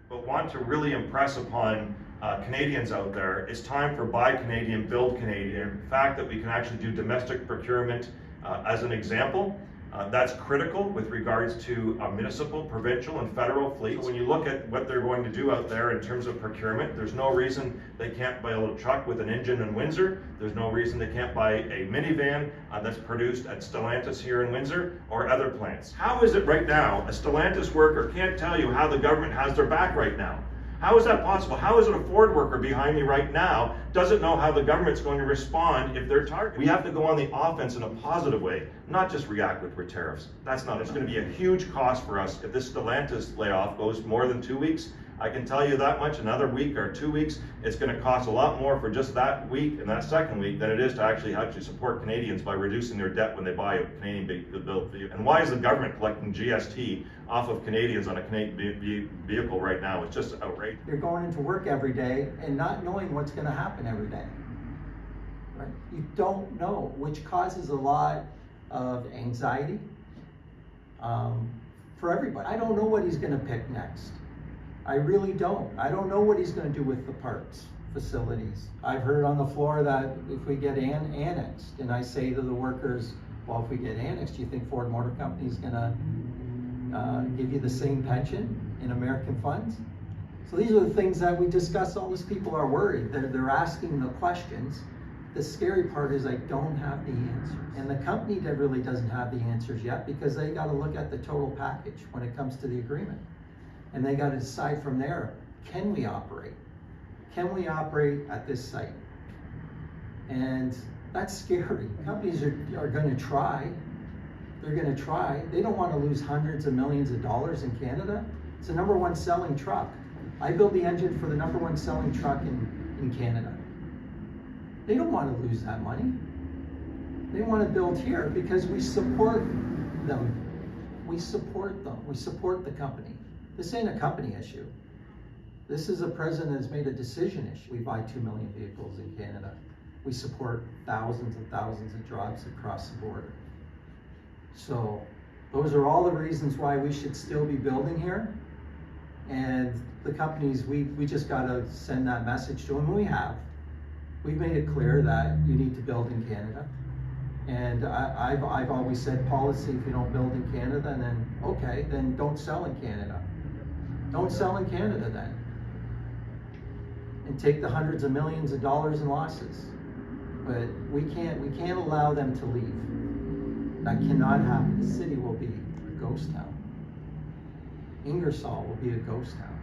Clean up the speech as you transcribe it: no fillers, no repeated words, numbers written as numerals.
but want to really impress upon Canadians out there, it's time for Buy Canadian, Build Canadian. The fact that we can actually do domestic procurement as an example, that's critical with regards to municipal, provincial, and federal fleets. So when you look at what they're going to do out there in terms of procurement, there's no reason they can't buy a little truck with an engine in Windsor. There's no reason they can't buy a minivan that's produced at Stellantis here in Windsor or other plants. How is it right now a Stellantis worker can't tell you how the government has their back right now? How is that possible? How is it a Ford worker behind me right now doesn't know how the government's going to respond if they're targeted? We have to go on the offense in a positive way, not just react with tariffs. That's not, it's going to be a huge cost for us if this Stellantis layoff goes more than 2 weeks. I can tell you that much, another week or 2 weeks, it's going to cost a lot more for just that week and that second week than it is to actually support Canadians by reducing their debt when they buy a Canadian built vehicle. And why is the government collecting GST off of Canadians on a Canadian vehicle right now? It's just outrageous. You're going into work every day and not knowing what's going to happen every day. Right? You don't know, which causes a lot of anxiety for everybody. I don't know what he's going to pick next. I really don't. I don't know what he's going to do with the parts facilities. I've heard on the floor that if we get annexed, and I say to the workers, well, if we get annexed, do you think Ford Motor Company is going to give you the same pension in American funds? So these are the things that we discuss. All these people are worried. They're asking the questions. The scary part is I don't have the answers. And the company that really doesn't have the answers yet, because they got to look at the total package when it comes to the agreement. And they got to decide from there, can we operate? Can we operate at this site? And that's scary. Companies are going to try. They're going to try. They don't want to lose hundreds of millions of dollars in Canada. It's the #1 selling truck. I build the engine for the #1 selling truck in Canada. They don't want to lose that money. They want to build here because we support them. We support them. We support the company. This ain't a company issue. This is a president that's made a decision issue. We buy 2 million vehicles in Canada. We support thousands and thousands of jobs across the border. So those are all the reasons why we should still be building here. And the companies, we just got to send that message to them. We have. We've made it clear that you need to build in Canada. And I've always said policy, if you don't build in Canada, then okay, then don't sell in Canada. Don't sell in Canada then. And take the hundreds of millions of dollars in losses. But we can't allow them to leave. That cannot happen. The city will be a ghost town. Ingersoll will be a ghost town.